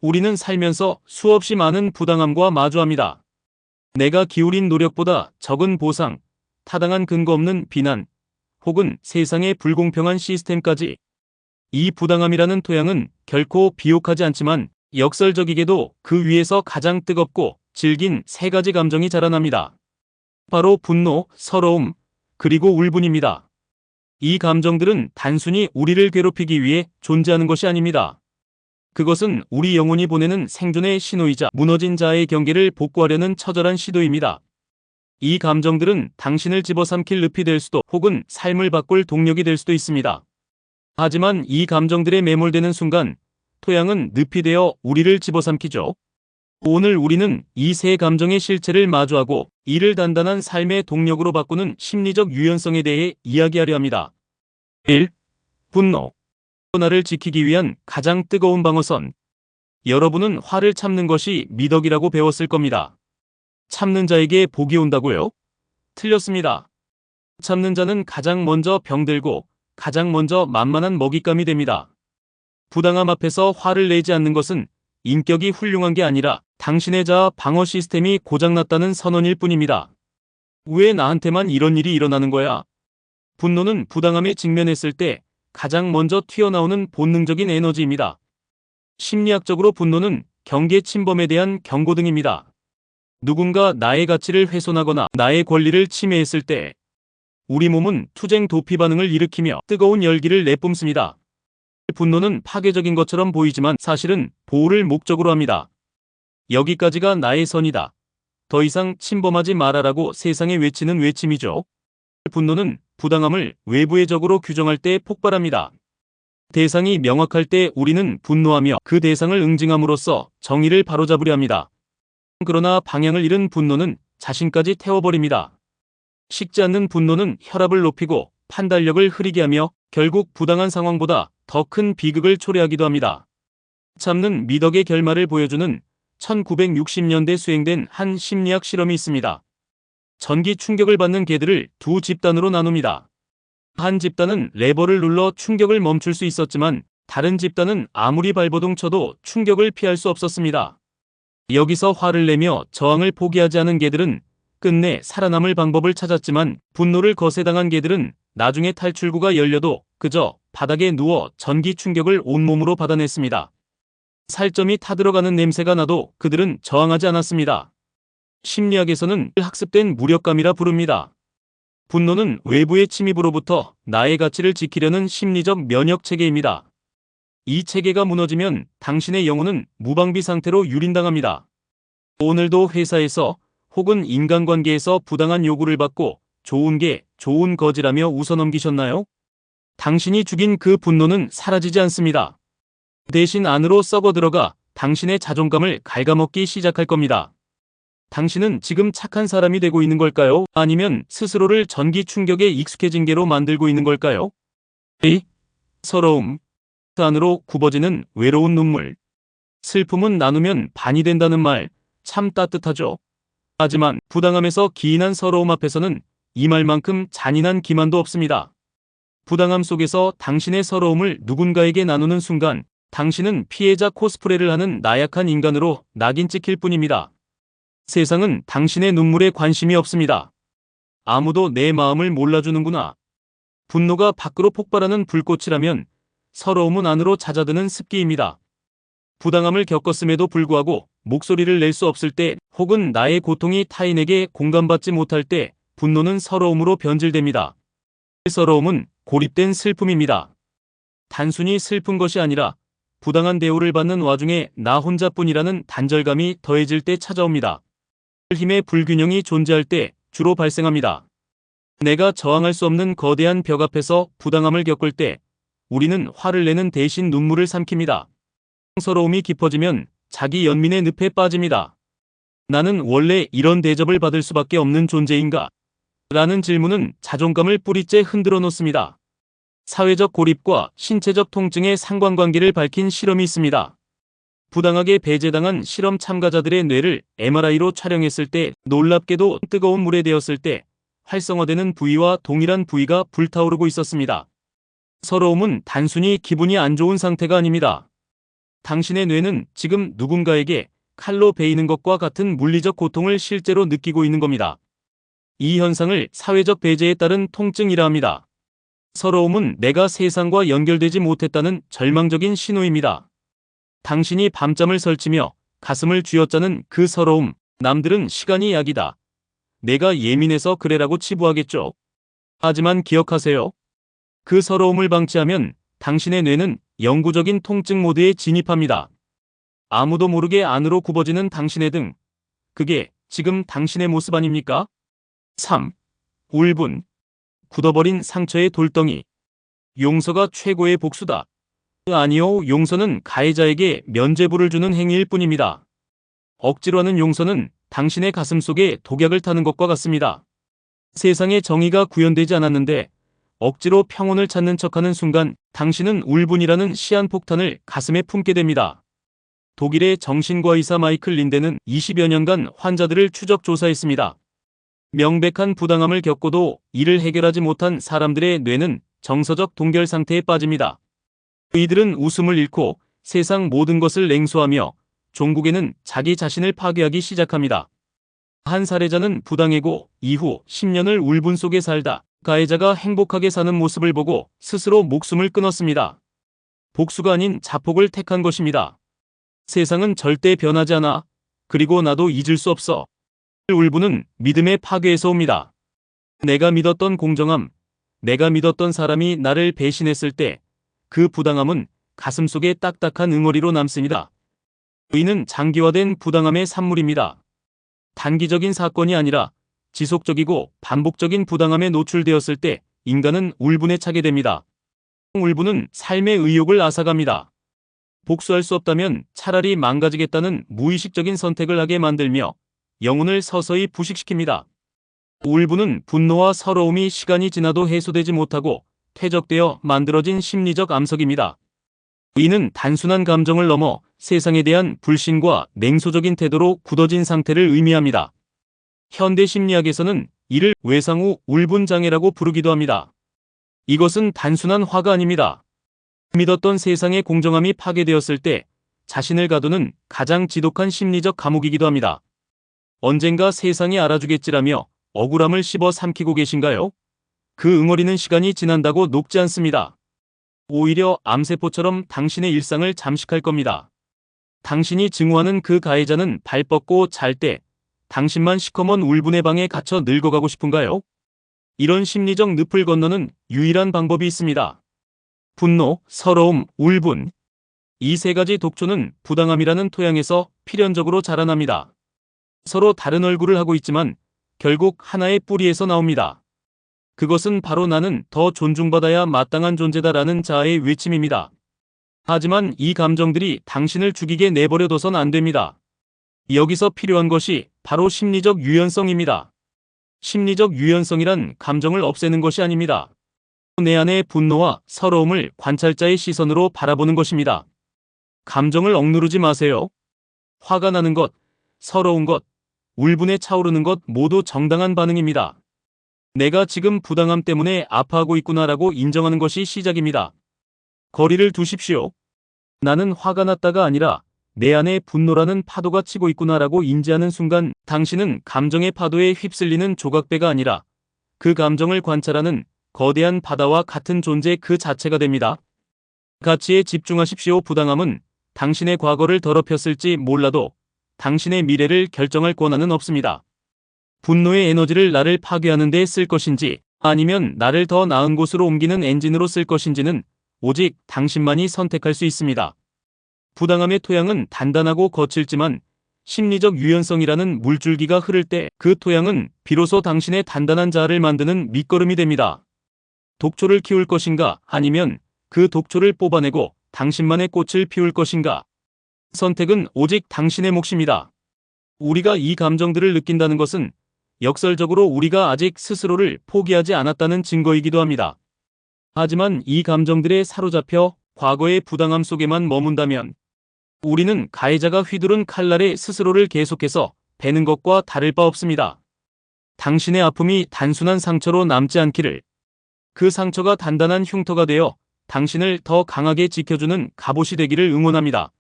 우리는 살면서 수없이 많은 부당함과 마주합니다. 내가 기울인 노력보다 적은 보상, 타당한 근거 없는 비난, 혹은 세상의 불공평한 시스템까지. 이 부당함이라는 토양은 결코 비옥하지 않지만 역설적이게도 그 위에서 가장 뜨겁고 질긴 세 가지 감정이 자라납니다. 바로 분노, 서러움, 그리고 울분입니다. 이 감정들은 단순히 우리를 괴롭히기 위해 존재하는 것이 아닙니다. 그것은 우리 영혼이 보내는 생존의 신호이자 무너진 자아의 경계를 복구하려는 처절한 시도입니다. 이 감정들은 당신을 집어삼킬 늪이 될 수도 혹은 삶을 바꿀 동력이 될 수도 있습니다. 하지만 이 감정들에 매몰되는 순간 토양은 늪이 되어 우리를 집어삼키죠. 오늘 우리는 이 세 감정의 실체를 마주하고 이를 단단한 삶의 동력으로 바꾸는 심리적 유연성에 대해 이야기하려 합니다. 1. 분노. 나를 지키기 위한 가장 뜨거운 방어선. 여러분은 화를 참는 것이 미덕이라고 배웠을 겁니다. 참는 자에게 복이 온다고요? 틀렸습니다. 참는 자는 가장 먼저 병들고 가장 먼저 만만한 먹잇감이 됩니다. 부당함 앞에서 화를 내지 않는 것은 인격이 훌륭한 게 아니라 당신의 자아 방어 시스템이 고장났다는 선언일 뿐입니다. 왜 나한테만 이런 일이 일어나는 거야? 분노는 부당함에 직면했을 때 가장 먼저 튀어나오는 본능적인 에너지입니다. 심리학적으로 분노는 경계 침범에 대한 경고등입니다. 누군가 나의 가치를 훼손하거나 나의 권리를 침해했을 때 우리 몸은 투쟁 도피 반응을 일으키며 뜨거운 열기를 내뿜습니다. 분노는 파괴적인 것처럼 보이지만 사실은 보호를 목적으로 합니다. 여기까지가 나의 선이다. 더 이상 침범하지 말아라고 세상에 외치는 외침이죠. 분노는 부당함을 외부의 적으로 규정할 때 폭발합니다. 대상이 명확할 때 우리는 분노하며 그 대상을 응징함으로써 정의를 바로잡으려 합니다. 그러나 방향을 잃은 분노는 자신까지 태워버립니다. 식지 않는 분노는 혈압을 높이고 판단력을 흐리게 하며 결국 부당한 상황보다 더 큰 비극을 초래하기도 합니다. 참는 미덕의 결말을 보여주는 1960년대 수행된 한 심리학 실험이 있습니다. 전기 충격을 받는 개들을 두 집단으로 나눕니다. 한 집단은 레버를 눌러 충격을 멈출 수 있었지만 다른 집단은 아무리 발버둥 쳐도 충격을 피할 수 없었습니다. 여기서 화를 내며 저항을 포기하지 않은 개들은 끝내 살아남을 방법을 찾았지만 분노를 거세당한 개들은 나중에 탈출구가 열려도 그저 바닥에 누워 전기 충격을 온몸으로 받아냈습니다. 살점이 타들어가는 냄새가 나도 그들은 저항하지 않았습니다. 심리학에서는 학습된 무력감이라 부릅니다. 분노는 외부의 침입으로부터 나의 가치를 지키려는 심리적 면역 체계입니다. 이 체계가 무너지면 당신의 영혼은 무방비 상태로 유린당합니다. 오늘도 회사에서 혹은 인간관계에서 부당한 요구를 받고 좋은 게 좋은 거지라며 웃어넘기셨나요? 당신이 죽인 그 분노는 사라지지 않습니다. 대신 안으로 썩어 들어가 당신의 자존감을 갉아먹기 시작할 겁니다. 당신은 지금 착한 사람이 되고 있는 걸까요? 아니면 스스로를 전기 충격에 익숙해진 개로 만들고 있는 걸까요? 2. 서러움. 안으로 굽어지는 외로운 눈물. 슬픔은 나누면 반이 된다는 말, 참 따뜻하죠. 하지만 부당함에서 기인한 서러움 앞에서는 이 말만큼 잔인한 기만도 없습니다. 부당함 속에서 당신의 서러움을 누군가에게 나누는 순간 당신은 피해자 코스프레를 하는 나약한 인간으로 낙인 찍힐 뿐입니다. 세상은 당신의 눈물에 관심이 없습니다. 아무도 내 마음을 몰라주는구나. 분노가 밖으로 폭발하는 불꽃이라면 서러움은 안으로 잦아드는 습기입니다. 부당함을 겪었음에도 불구하고 목소리를 낼 수 없을 때 혹은 나의 고통이 타인에게 공감받지 못할 때 분노는 서러움으로 변질됩니다. 서러움은 고립된 슬픔입니다. 단순히 슬픈 것이 아니라 부당한 대우를 받는 와중에 나 혼자뿐이라는 단절감이 더해질 때 찾아옵니다. 힘의 불균형이 존재할 때 주로 발생합니다. 내가 저항할 수 없는 거대한 벽 앞에서 부당함을 겪을 때 우리는 화를 내는 대신 눈물을 삼킵니다. 서러움이 깊어지면 자기 연민의 늪에 빠집니다. 나는 원래 이런 대접을 받을 수밖에 없는 존재인가? 라는 질문은 자존감을 뿌리째 흔들어 놓습니다. 사회적 고립과 신체적 통증의 상관관계를 밝힌 실험이 있습니다. 부당하게 배제당한 실험 참가자들의 뇌를 MRI로 촬영했을 때 놀랍게도 뜨거운 물에 데웠을 때 활성화되는 부위와 동일한 부위가 불타오르고 있었습니다. 서러움은 단순히 기분이 안 좋은 상태가 아닙니다. 당신의 뇌는 지금 누군가에게 칼로 베이는 것과 같은 물리적 고통을 실제로 느끼고 있는 겁니다. 이 현상을 사회적 배제에 따른 통증이라 합니다. 서러움은 내가 세상과 연결되지 못했다는 절망적인 신호입니다. 당신이 밤잠을 설치며 가슴을 쥐어짜는 그 서러움, 남들은 시간이 약이다. 내가 예민해서 그래라고 치부하겠죠. 하지만 기억하세요. 그 서러움을 방치하면 당신의 뇌는 영구적인 통증 모드에 진입합니다. 아무도 모르게 안으로 굽어지는 당신의 등. 그게 지금 당신의 모습 아닙니까? 3. 울분. 굳어버린 상처의 돌덩이. 용서가 최고의 복수다. 아니요, 용서는 가해자에게 면죄부를 주는 행위일 뿐입니다. 억지로 하는 용서는 당신의 가슴 속에 독약을 타는 것과 같습니다. 세상에 정의가 구현되지 않았는데 억지로 평온을 찾는 척하는 순간 당신은 울분이라는 시한폭탄을 가슴에 품게 됩니다. 독일의 정신과 의사 마이클 린데는 20여 년간 환자들을 추적 조사했습니다. 명백한 부당함을 겪고도 이를 해결하지 못한 사람들의 뇌는 정서적 동결 상태에 빠집니다. 이들은 웃음을 잃고 세상 모든 것을 냉소하며 종국에는 자기 자신을 파괴하기 시작합니다. 한 사례자는 부당해고 이후 10년을 울분 속에 살다 가해자가 행복하게 사는 모습을 보고 스스로 목숨을 끊었습니다. 복수가 아닌 자폭을 택한 것입니다. 세상은 절대 변하지 않아. 그리고 나도 잊을 수 없어. 울분은 믿음의 파괴에서 옵니다. 내가 믿었던 공정함, 내가 믿었던 사람이 나를 배신했을 때 그 부당함은 가슴속에 딱딱한 응어리로 남습니다. 의는 장기화된 부당함의 산물입니다. 단기적인 사건이 아니라 지속적이고 반복적인 부당함에 노출되었을 때 인간은 울분에 차게 됩니다. 울분은 삶의 의욕을 앗아갑니다. 복수할 수 없다면 차라리 망가지겠다는 무의식적인 선택을 하게 만들며 영혼을 서서히 부식시킵니다. 울분은 분노와 서러움이 시간이 지나도 해소되지 못하고 퇴적되어 만들어진 심리적 암석입니다. 이는 단순한 감정을 넘어 세상에 대한 불신과 냉소적인 태도로 굳어진 상태를 의미합니다. 현대 심리학에서는 이를 외상 후 울분 장애라고 부르기도 합니다. 이것은 단순한 화가 아닙니다. 믿었던 세상의 공정함이 파괴되었을 때 자신을 가두는 가장 지독한 심리적 감옥이기도 합니다. 언젠가 세상이 알아주겠지라며 억울함을 씹어 삼키고 계신가요? 그 응어리는 시간이 지난다고 녹지 않습니다. 오히려 암세포처럼 당신의 일상을 잠식할 겁니다. 당신이 증오하는 그 가해자는 발 뻗고 잘 때 당신만 시커먼 울분의 방에 갇혀 늙어가고 싶은가요? 이런 심리적 늪을 건너는 유일한 방법이 있습니다. 분노, 서러움, 울분. 이 세 가지 독초는 부당함이라는 토양에서 필연적으로 자라납니다. 서로 다른 얼굴을 하고 있지만 결국 하나의 뿌리에서 나옵니다. 그것은 바로 나는 더 존중받아야 마땅한 존재다라는 자아의 외침입니다. 하지만 이 감정들이 당신을 죽이게 내버려둬선 안 됩니다. 여기서 필요한 것이 바로 심리적 유연성입니다. 심리적 유연성이란 감정을 없애는 것이 아닙니다. 내 안의 분노와 서러움을 관찰자의 시선으로 바라보는 것입니다. 감정을 억누르지 마세요. 화가 나는 것, 서러운 것, 울분에 차오르는 것 모두 정당한 반응입니다. 내가 지금 부당함 때문에 아파하고 있구나라고 인정하는 것이 시작입니다. 거리를 두십시오. 나는 화가 났다가 아니라 내 안에 분노라는 파도가 치고 있구나라고 인지하는 순간 당신은 감정의 파도에 휩쓸리는 조각배가 아니라 그 감정을 관찰하는 거대한 바다와 같은 존재 그 자체가 됩니다. 가치에 집중하십시오. 부당함은 당신의 과거를 더럽혔을지 몰라도 당신의 미래를 결정할 권한은 없습니다. 분노의 에너지를 나를 파괴하는 데 쓸 것인지 아니면 나를 더 나은 곳으로 옮기는 엔진으로 쓸 것인지는 오직 당신만이 선택할 수 있습니다. 부당함의 토양은 단단하고 거칠지만 심리적 유연성이라는 물줄기가 흐를 때 그 토양은 비로소 당신의 단단한 자아를 만드는 밑거름이 됩니다. 독초를 키울 것인가 아니면 그 독초를 뽑아내고 당신만의 꽃을 피울 것인가? 선택은 오직 당신의 몫입니다. 우리가 이 감정들을 느낀다는 것은 역설적으로 우리가 아직 스스로를 포기하지 않았다는 증거이기도 합니다. 하지만 이 감정들에 사로잡혀 과거의 부당함 속에만 머문다면 우리는 가해자가 휘두른 칼날에 스스로를 계속해서 베는 것과 다를 바 없습니다. 당신의 아픔이 단순한 상처로 남지 않기를, 그 상처가 단단한 흉터가 되어 당신을 더 강하게 지켜주는 갑옷이 되기를 응원합니다.